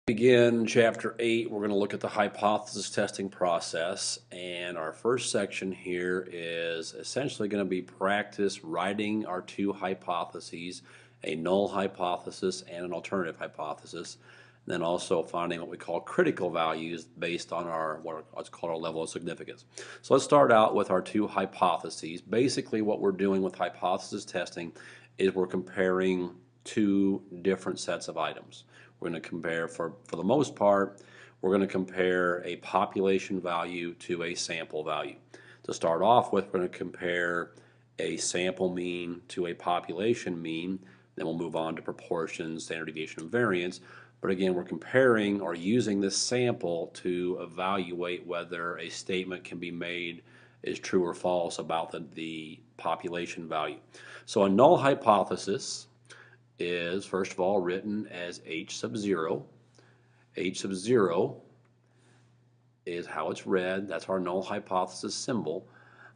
Begin chapter 8, we're going to look at the hypothesis testing process, and our first section here is essentially going to be practice writing our two hypotheses, a null hypothesis and an alternative hypothesis, and then also finding what we call critical values based on what's called our level of significance. So let's start out with our two hypotheses. Basically what we're doing with hypothesis testing is we're comparing two different sets of items. We're going to compare, for the most part, we're going to compare a population value to a sample value. To start off with, we're going to compare a sample mean to a population mean. Then we'll move on to proportions, standard deviation, and variance. But again, we're comparing or using this sample to evaluate whether a statement can be made is true or false about the population value. So a null hypothesis is first of all written as H sub 0. H sub 0 is how it's read. That's our null hypothesis symbol.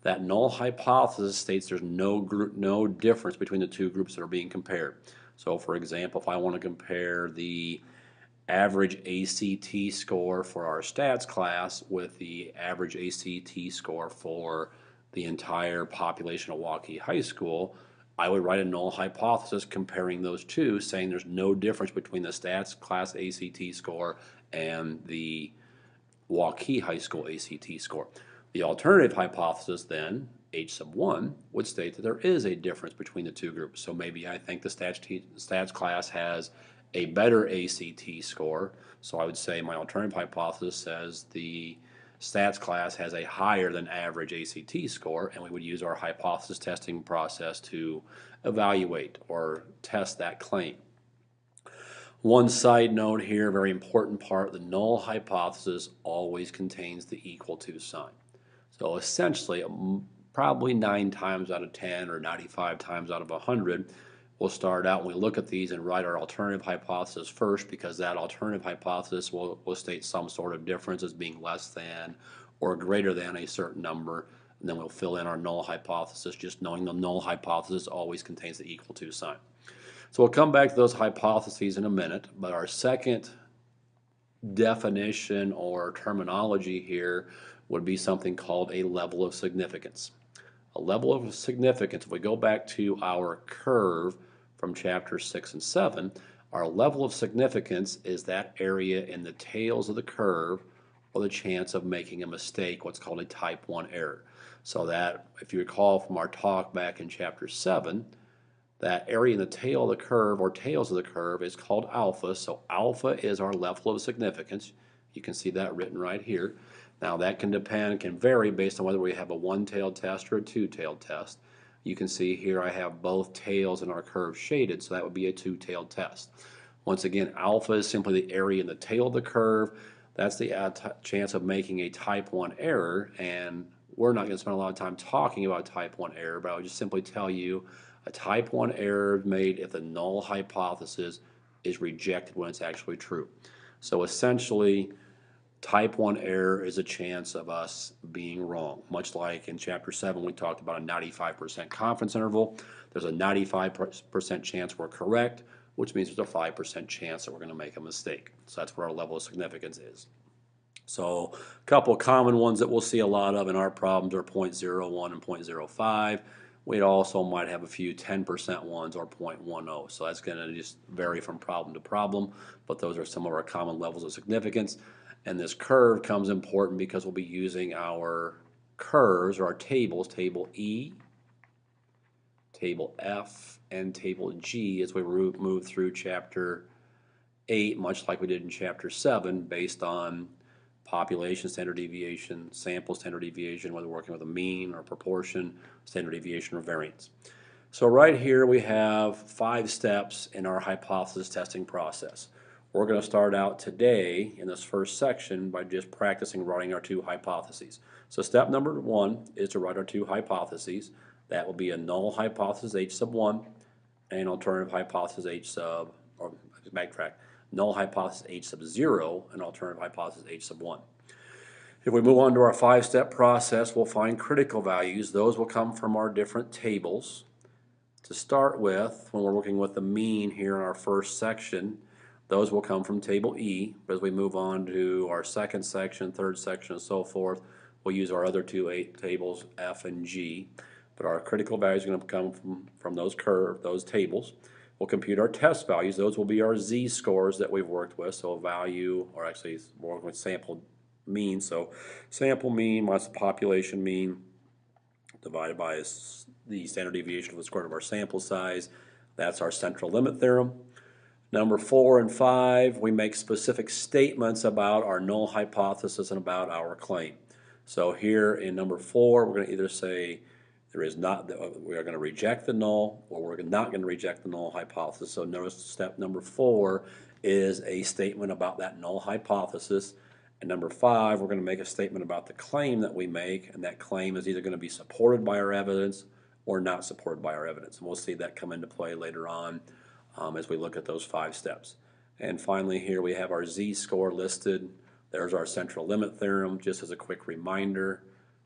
That null hypothesis states there's no difference between the two groups that are being compared. So for example, if I want to compare the average ACT score for our stats class with the average ACT score for the entire population of Waukee High School, I would write a null hypothesis comparing those two, saying there's no difference between the stats class ACT score and the Waukee High School ACT score. The alternative hypothesis then, H sub 1, would state that there is a difference between the two groups. So maybe I think the stats class has a better ACT score, so I would say my alternative hypothesis says the stats class has a higher than average ACT score, and we would use our hypothesis testing process to evaluate or test that claim. One side note here, very important part, the null hypothesis always contains the equal to sign. So essentially, probably 9 times out of 10 or 95 times out of 100, we'll start out when we look at these and write our alternative hypothesis first, because that alternative hypothesis will state some sort of difference as being less than or greater than a certain number, and then we'll fill in our null hypothesis, just knowing the null hypothesis always contains the equal to sign. So we'll come back to those hypotheses in a minute, but our second definition or terminology here would be something called a level of significance. A level of significance, if we go back to our curve from chapters 6 and 7, our level of significance is that area in the tails of the curve or the chance of making a mistake, what's called a type 1 error. So that, if you recall from our talk back in chapter 7, that area in the tail of the curve or tails of the curve is called alpha. So alpha is our level of significance. You can see that written right here. Now that can vary based on whether we have a one-tailed test or a two-tailed test. You can see here I have both tails in our curve shaded, so that would be a two-tailed test. Once again, alpha is simply the area in the tail of the curve. That's the chance of making a type 1 error, and we're not going to spend a lot of time talking about type 1 error, but I would just simply tell you a type 1 error made if the null hypothesis is rejected when it's actually true. So essentially, type 1 error is a chance of us being wrong. Much like in chapter 7 we talked about a 95% confidence interval. There's a 95% chance we're correct, which means there's a 5% chance that we're going to make a mistake. So that's what our level of significance is. So a couple of common ones that we'll see a lot of in our problems are 0.01 and 0.05. We also might have a few 10% ones or 0.10. So that's going to just vary from problem to problem, but those are some of our common levels of significance. And this curve comes important because we'll be using our curves or our tables, table E, table F, and table G as we move through chapter 8, much like we did in chapter 7, based on population standard deviation, sample standard deviation, whether we're working with a mean or proportion, standard deviation or variance. So right here we have 5 steps in our hypothesis testing process. We're going to start out today in this first section by just practicing writing our two hypotheses. So step number 1 is to write our two hypotheses. That will be a null hypothesis H sub 1 and an alternative hypothesis H sub, or backtrack, null hypothesis H sub 0 and alternative hypothesis H sub 1. If we move on to our 5-step process, we'll find critical values. Those will come from our different tables. To start with, when we're working with the mean here in our first section, Those will come from Table E, but as we move on to our second section, third section, and so forth, we'll use our other two tables, F and G. But our critical values are going to come from those tables. We'll compute our test values. Those will be our z-scores that we've worked with. So a value, or actually we're working with sample mean. So sample mean minus the population mean divided by the standard deviation of the square root of our sample size. That's our central limit theorem. Number 4 and 5, we make specific statements about our null hypothesis and about our claim. So here in number 4, we're going to either say we are going to reject the null, or we're not going to reject the null hypothesis. So notice step number 4 is a statement about that null hypothesis. And number 5, we're going to make a statement about the claim that we make, and that claim is either going to be supported by our evidence or not supported by our evidence. And we'll see that come into play later on as we look at those 5 steps. And finally here we have our z-score listed. There's our central limit theorem. Just as a quick reminder,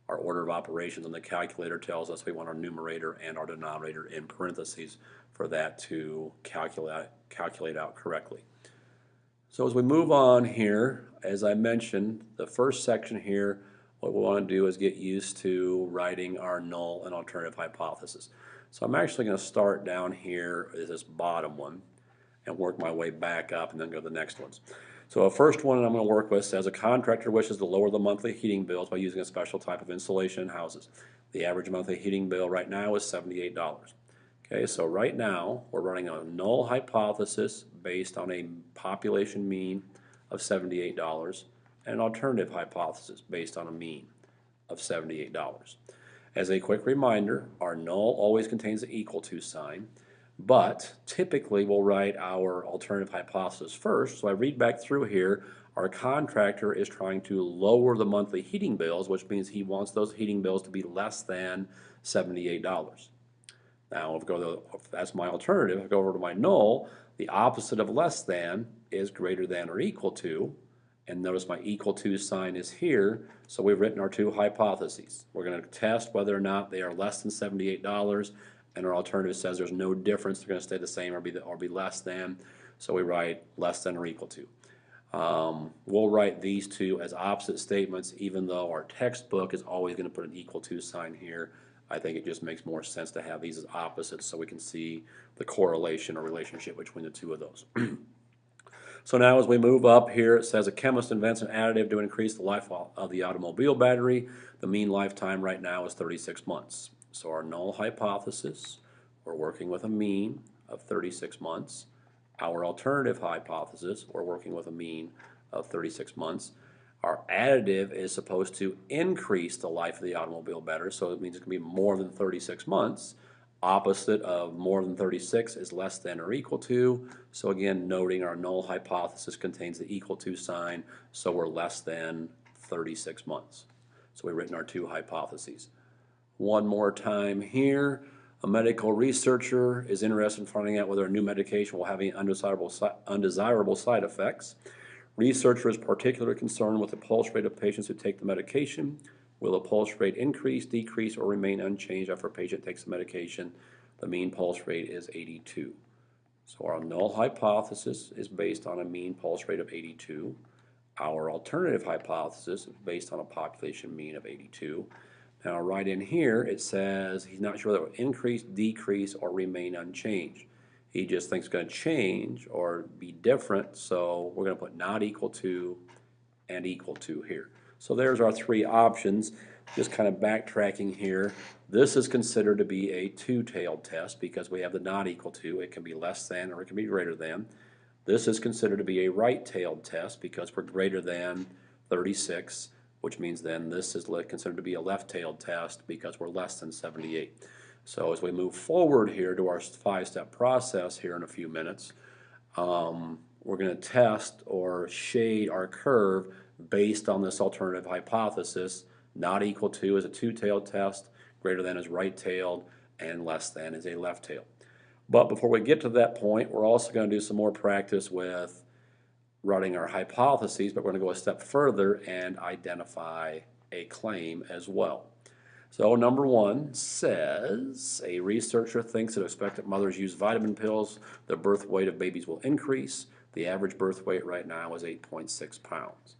our order of operations on the calculator tells us we want our numerator and our denominator in parentheses for that to calculate out correctly. So as we move on here, as I mentioned, the first section here, what we want to do is get used to writing our null and alternative hypothesis. So I'm actually going to start down here at this bottom one and work my way back up and then go to the next ones. So the first one I'm going to work with says a contractor wishes to lower the monthly heating bills by using a special type of insulation in houses. The average monthly heating bill right now is $78. Okay, so right now we're running a null hypothesis based on a population mean of $78 and an alternative hypothesis based on a mean of $78. As a quick reminder, our null always contains the equal to sign, but typically we'll write our alternative hypothesis first. So I read back through here, our contractor is trying to lower the monthly heating bills, which means he wants those heating bills to be less than $78. Now, if that's my alternative, if I go over to my null, the opposite of less than is greater than or equal to, and notice my equal to sign is here, so we've written our 2 hypotheses. We're going to test whether or not they are less than $78, and our alternative says there's no difference, they're going to stay the same or be less than, so we write less than or equal to. We'll write these 2 as opposite statements, even though our textbook is always going to put an equal to sign here. I think it just makes more sense to have these as opposites so we can see the correlation or relationship between the 2 of those. So now as we move up here, it says a chemist invents an additive to increase the life of the automobile battery. The mean lifetime right now is 36 months. So our null hypothesis, we're working with a mean of 36 months. Our alternative hypothesis, we're working with a mean of 36 months. Our additive is supposed to increase the life of the automobile battery, so it means it's going to be more than 36 months. Opposite of more than 36 is less than or equal to. So again, noting our null hypothesis contains the equal to sign, so we're less than 36 months. So we've written our 2 hypotheses. One more time here. A medical researcher is interested in finding out whether a new medication will have any undesirable side effects. Researcher is particularly concerned with the pulse rate of patients who take the medication. Will the pulse rate increase, decrease, or remain unchanged after a patient takes the medication? The mean pulse rate is 82. So our null hypothesis is based on a mean pulse rate of 82. Our alternative hypothesis is based on a population mean of 82. Now right in here it says he's not sure whether it will increase, decrease, or remain unchanged. He just thinks it's going to change or be different, so we're going to put not equal to and equal to here. So there's our 3 options. Just kind of backtracking here. This is considered to be a 2-tailed test because we have the not equal to. It can be less than or it can be greater than. This is considered to be a right-tailed test because we're greater than 36, which means then this is considered to be a left-tailed test because we're less than 78. So as we move forward here to our 5-step process here in a few minutes, we're going to test or shade our curve based on this alternative hypothesis. Not equal to is a 2-tailed test, greater than is right-tailed, and less than is a left-tailed. But before we get to that point, we're also going to do some more practice with writing our hypotheses, but we're going to go a step further and identify a claim as well. So number 1 says, a researcher thinks that if expectant mothers use vitamin pills, the birth weight of babies will increase. The average birth weight right now is 8.6 pounds.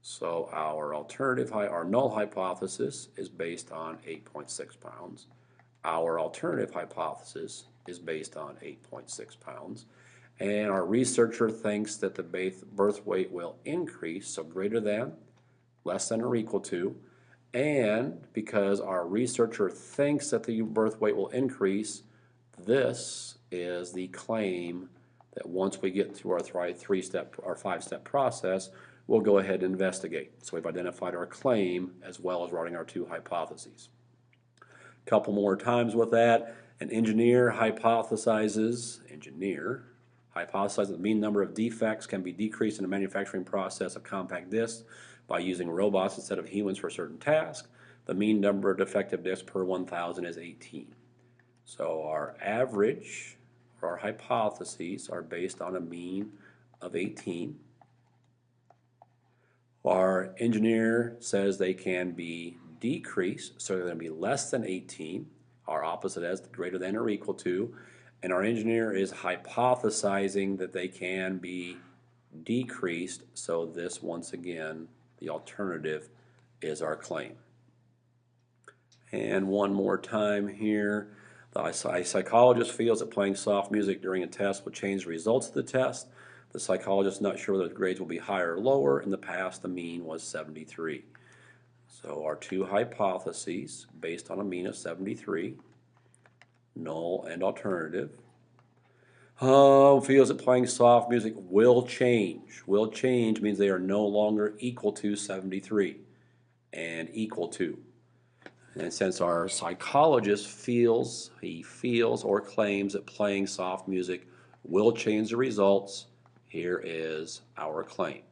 So our our null hypothesis is based on 8.6 pounds. Our alternative hypothesis is based on 8.6 pounds. And our researcher thinks that the birth weight will increase, so greater than, less than, or equal to. And because our researcher thinks that the birth weight will increase, this is the claim that once we get through our five-step process, we'll go ahead and investigate. So we've identified our claim as well as writing our two hypotheses. A couple more times with that. An engineer hypothesizes that the mean number of defects can be decreased in the manufacturing process of compact discs by using robots instead of humans for certain tasks. The mean number of defective discs per 1,000 is 18. So our average, or our hypotheses, are based on a mean of 18. Our engineer says they can be decreased, so they're going to be less than 18. Our opposite as greater than or equal to. And our engineer is hypothesizing that they can be decreased, so this, once again, the alternative is our claim. And one more time here. The psychologist feels that playing soft music during a test will change the results of the test. The psychologist is not sure whether the grades will be higher or lower. In the past, the mean was 73. So our two hypotheses, based on a mean of 73, null and alternative. Feels that playing soft music will change. Will change means they are no longer equal to 73 and equal to. And since our psychologist feels or claims that playing soft music will change the results, here is our claim.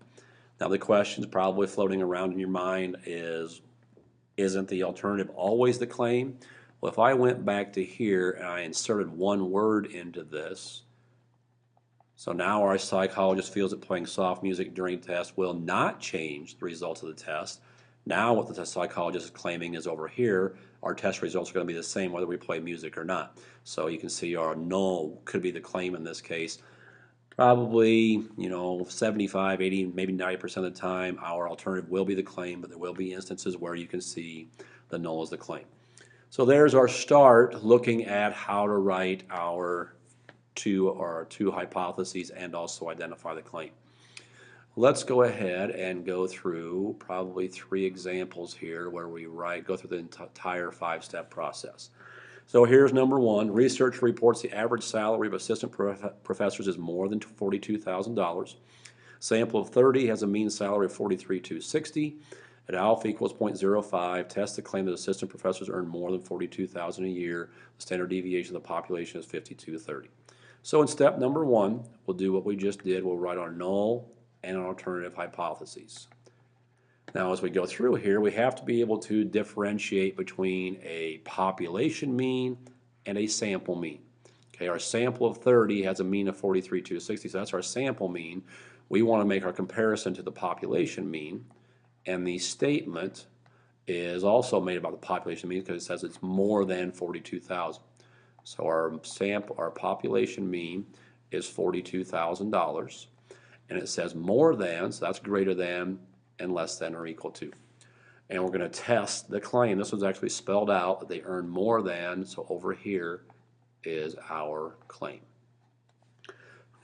Now the question probably floating around in your mind is, isn't the alternative always the claim? Well, if I went back to here and I inserted one word into this, so now our psychologist feels that playing soft music during the test will not change the results of the test. Now what the psychologist is claiming is over here, our test results are going to be the same whether we play music or not. So you can see our null could be the claim in this case. Probably, 75, 80, maybe 90% of the time, our alternative will be the claim, but there will be instances where you can see the null is the claim. So there's our start looking at how to write our two hypotheses and also identify the claim. Let's go ahead and go through probably 3 examples here where we go through the entire 5-step process. So here's number 1. Research reports the average salary of assistant professors is more than $42,000. Sample of 30 has a mean salary of $43,260. At alpha equals 0.05, test the claim that assistant professors earn more than $42,000 a year. The standard deviation of the population is 5230. So in step number 1, we'll do what we just did. We'll write our null and an alternative hypotheses. Now as we go through here, we have to be able to differentiate between a population mean and a sample mean. Okay, our sample of 30 has a mean of 43,260, so that's our sample mean. We want to make our comparison to the population mean, and the statement is also made about the population mean because it says it's more than 42,000. So our population mean is $42,000. And it says more than, so that's greater than, and less than or equal to. And we're going to test the claim. This was actually spelled out that they earn more than, so over here is our claim.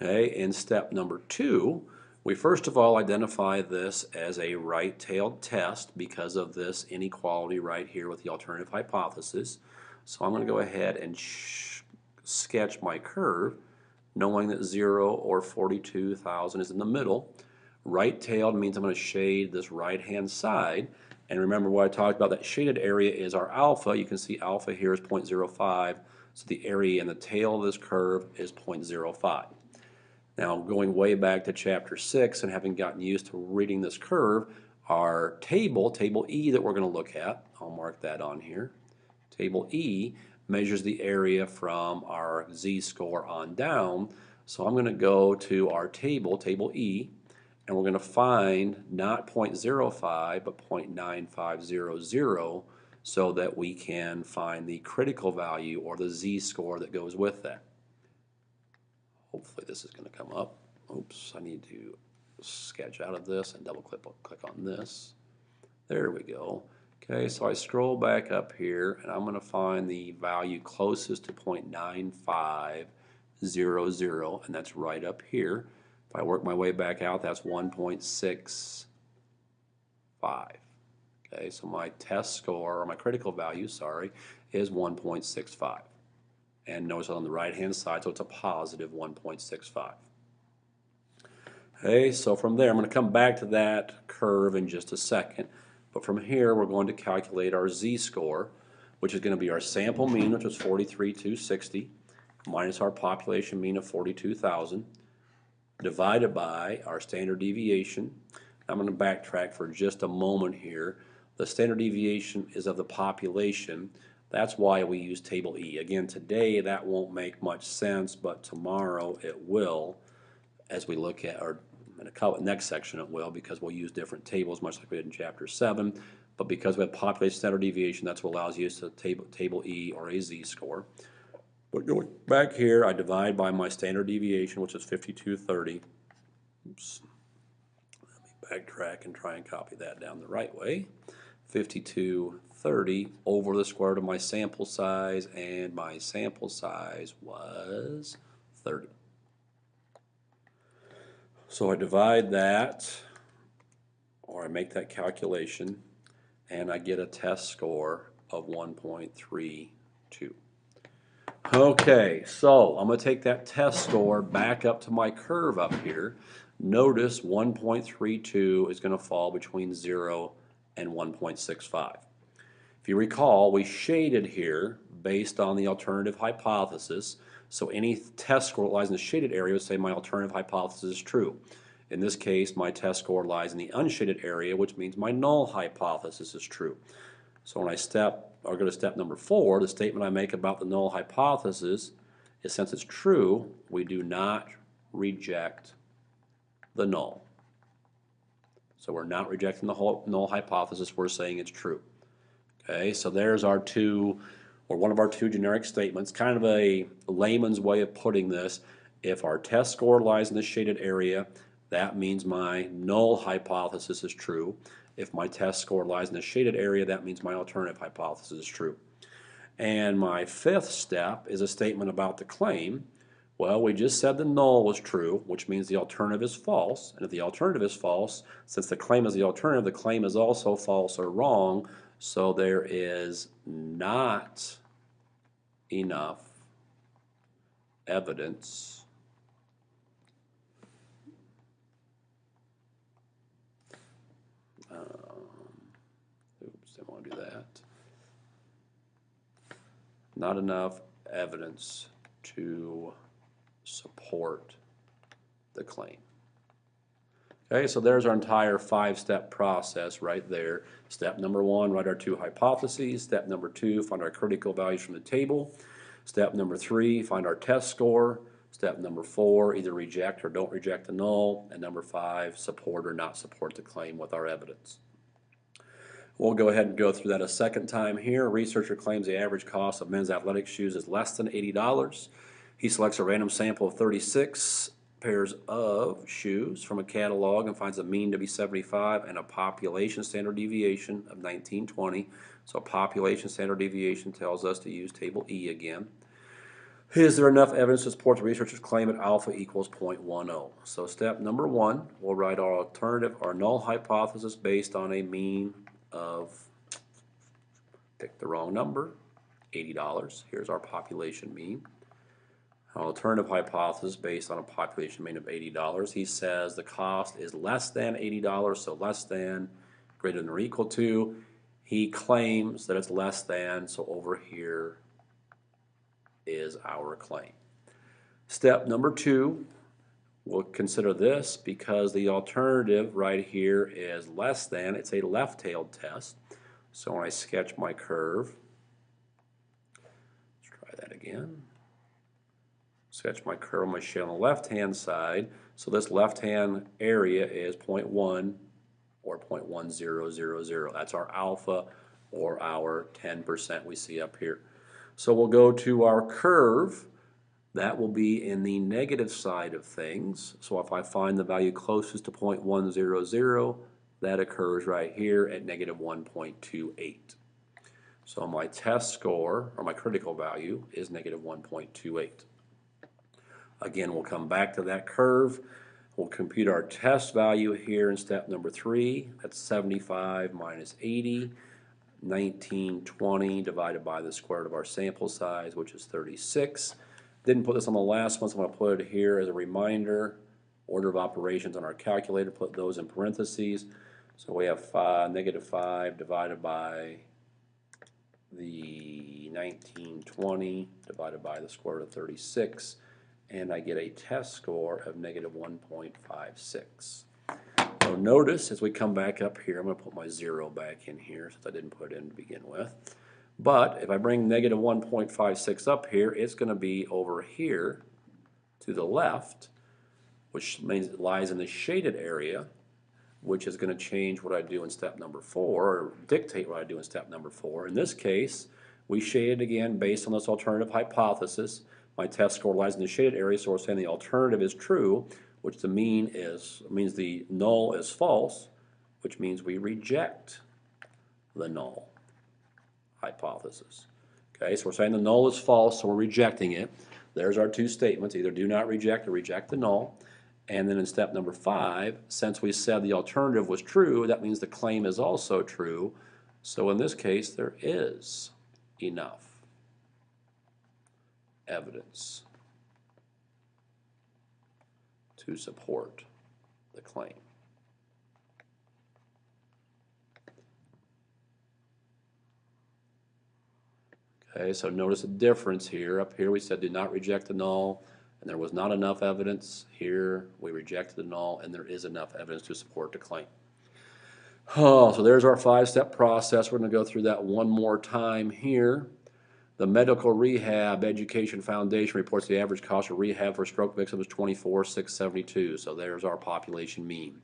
Okay, in step number 2, we first of all identify this as a right-tailed test because of this inequality right here with the alternative hypothesis. So I'm going to go ahead and sketch my curve, knowing that 0 or 42,000 is in the middle. Right-tailed means I'm going to shade this right-hand side. And remember what I talked about, that shaded area is our alpha. You can see alpha here is 0.05. So the area in the tail of this curve is 0.05. Now going way back to chapter 6 and having gotten used to reading this curve, our table E that we're going to look at, I'll mark that on here. Table E measures the area from our z-score on down. So I'm going to go to our table E, and we're going to find not 0.05 but 0.9500 so that we can find the critical value or the z-score that goes with that. Hopefully this is going to come up. oops, I need to sketch out of this and double click on this. There we go. Okay, so I scroll back up here and I'm going to find the value closest to 0.9500, and that's right up here. If I work my way back out, that's 1.65. Okay, so my test score, or my critical value, sorry, is 1.65. And notice on the right hand side, so it's a positive 1.65. Okay, so from there, I'm going to come back to that curve in just a second. But from here, we're going to calculate our z-score, which is going to be our sample mean, which was 43,260, minus our population mean of 42,000, divided by our standard deviation. I'm going to backtrack for just a moment here. The standard deviation is of the population. That's why we use table E. Again, today that won't make much sense, but tomorrow it will, as we look at, or in the next section it will, because we'll use different tables, much like we did in Chapter 7. But because we have population standard deviation, that's what allows you to use table E or a z-score. But going back here, I divide by my standard deviation, which is 5230. Oops. Let me backtrack and try and copy that down the right way. 5230 over the square root of my sample size, and my sample size was 30. So I divide that, or I make that calculation, and I get a test score of 1.32. Okay, so I'm going to take that test score back up to my curve up here. Notice 1.32 is going to fall between 0 and 1.65. If you recall, we shaded here based on the alternative hypothesis. So any test score that lies in the shaded area would say my alternative hypothesis is true. In this case, my test score lies in the unshaded area, which means my null hypothesis is true. So when I go to step number 4, the statement I make about the null hypothesis is, since it's true, we do not reject the null. So we're not rejecting the whole null hypothesis, we're saying it's true. Okay, so there's our one of our two generic statements, kind of a layman's way of putting this. If our test score lies in the shaded area, that means my null hypothesis is true. If my test score lies in the shaded area, that means my alternative hypothesis is true. And my fifth step is a statement about the claim. Well, we just said the null was true, which means the alternative is false. And if the alternative is false, since the claim is the alternative, the claim is also false or wrong. So there is not enough evidence oops, didn't want to do that. Not enough evidence to support the claim. Okay, so there's our entire 5-step process right there. Step number 1, write our two hypotheses. Step number 2, find our critical values from the table. Step number 3, find our test score. Step number 4, either reject or don't reject the null. And number 5, support or not support the claim with our evidence. We'll go ahead and go through that a second time here. A researcher claims the average cost of men's athletic shoes is less than $80. He selects a random sample of 36 pairs of shoes from a catalog and finds a mean to be 75 and a population standard deviation of 1920. So population standard deviation tells us to use table E again. Is there enough evidence to support the researcher's claim that alpha equals 0.10? So step number 1, we'll write our alternative, our null hypothesis based on a mean of, pick the wrong number, $80. Here's our population mean. Our alternative hypothesis based on a population mean of $80. He says the cost is less than $80, so less than, greater than or equal to. He claims that it's less than, so over here is our claim. Step number 2, we'll consider this because the alternative right here is less than. It's a left-tailed test. So when I sketch my curve, let's try that again. Sketch my curve on my shell on the left-hand side. So this left-hand area is 0.1 or 0.1000. That's our alpha, or our 10% we see up here. So we'll go to our curve, That will be in the negative side of things. So if I find the value closest to 0.100, that occurs right here at negative 1.28. So my test score, or my critical value, is negative 1.28. Again, we'll come back to that curve. We'll compute our test value here in step number 3. That's 75 minus 80. 1920 divided by the square root of our sample size, which is 36. Didn't put this on the last one, so I'm going to put it here as a reminder. Order of operations on our calculator, put those in parentheses. So we have negative 5 divided by the 1920 divided by the square root of 36, and I get a test score of negative 1.56. So notice as we come back up here, I'm going to put my 0 back in here since I didn't put it in to begin with. But if I bring negative 1.56 up here, it's going to be over here to the left, which means it lies in the shaded area, which is going to change what I do in step number 4, or dictate what I do in step number 4. In this case, we shaded again based on this alternative hypothesis. My test score lies in the shaded area, so we're saying the alternative is true, which the means the null is false, which means we reject the null hypothesis. Okay, so we're saying the null is false, so we're rejecting it. There's our two statements, either do not reject or reject the null. And then in step number 5, since we said the alternative was true, that means the claim is also true. So in this case, there is enough evidence to support the claim. Okay, so notice the difference here. Up here we said do not reject the null, and there was not enough evidence. Here we rejected the null, and there is enough evidence to support the claim. Oh, so there's our 5-step process. We're going to go through that one more time here. The Medical Rehab Education Foundation reports the average cost of rehab for stroke victims is $24,672. So there's our population mean.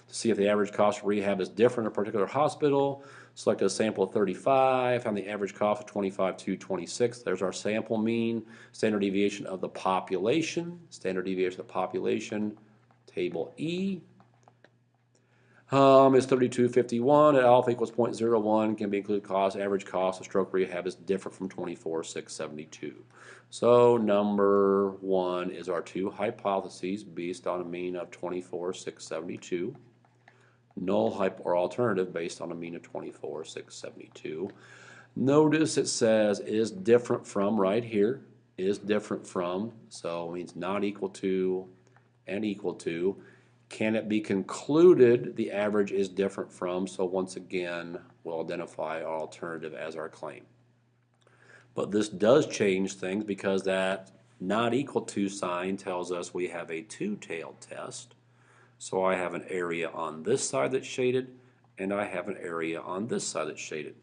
To see if the average cost of rehab is different in a particular hospital, select a sample of 35, find the average cost of $25,226. There's our sample mean, standard deviation of the population, table E. Is 3251 at alpha equals 0.01, can be included cost. Average cost of stroke rehab is different from 24,672. So number 1 is our two hypotheses based on a mean of 24,672. Null or alternative based on a mean of 24,672. Notice it says is different from right here. Is different from, so it means not equal to and equal to. Can it be concluded the average is different from? So once again, we'll identify our alternative as our claim. But this does change things because that not equal to sign tells us we have a two-tailed test. So I have an area on this side that's shaded, and I have an area on this side that's shaded.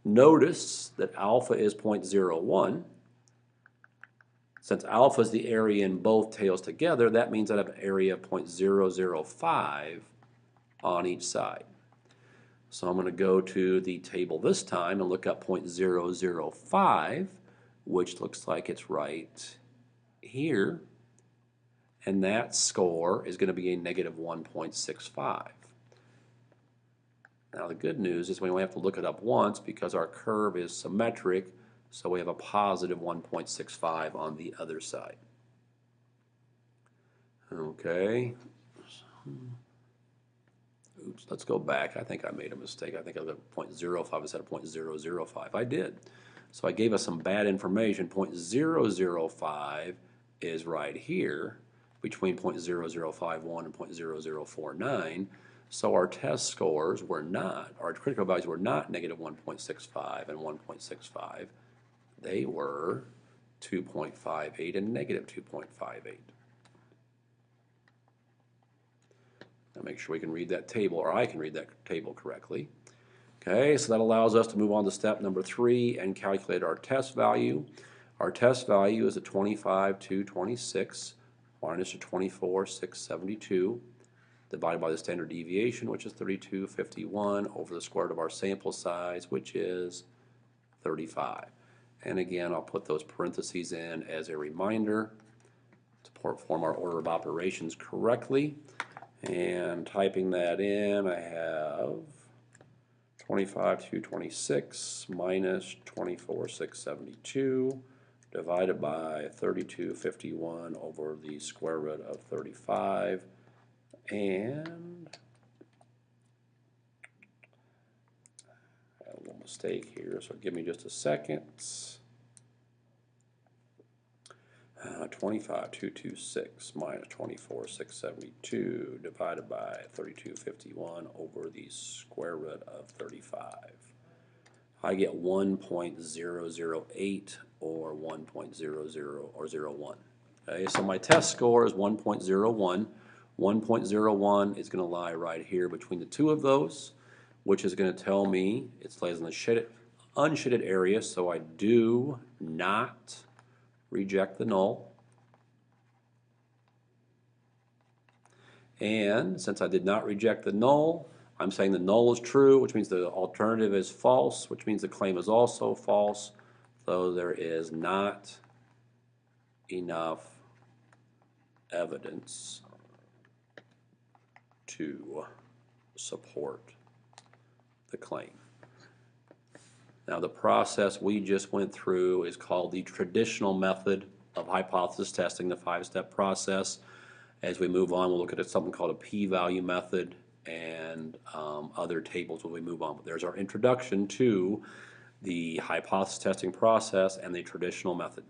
Notice that alpha is 0.01. Since alpha is the area in both tails together, that means I have an area of 0.005 on each side. So I'm going to go to the table this time and look up 0.005, which looks like it's right here. And that score is going to be a negative 1.65. Now the good news is we only have to look it up once because our curve is symmetric. So we have a positive 1.65 on the other side. Okay. Oops, let's go back. I think I made a mistake. I think I was at 0.05 instead of 0.005. I did. So I gave us some bad information. 0.005 is right here between 0.0051 and 0.0049. So our test scores were not, our critical values were not negative 1.65 and 1.65. They were 2.58 and negative 2.58. Now make sure we can read that table, or I can read that table correctly. Okay, so that allows us to move on to step number 3 and calculate our test value. Our test value is a 25,226 minus a 24,672 divided by the standard deviation, which is 3251, over the square root of our sample size, which is 35. And again, I'll put those parentheses in as a reminder to perform our order of operations correctly. And typing that in, I have 25,226 minus 24,672 divided by 3251 over the square root of 35. And I had a little mistake here, so give me just a second. 25,226 minus 24,672 divided by 3251 over the square root of 35. I get 1.008 or 1.00 or 01. Okay, so my test score is 1.01. 1.01 is going to lie right here between the two of those, which is going to tell me it lays in the unshaded area, so I do not reject the null. And since I did not reject the null, I'm saying the null is true, which means the alternative is false, which means the claim is also false, though there is not enough evidence to support the claim. Now, the process we just went through is called the traditional method of hypothesis testing, the 5-step process. As we move on, we'll look at something called a p-value method and other tables when we move on. But there's our introduction to the hypothesis testing process and the traditional method.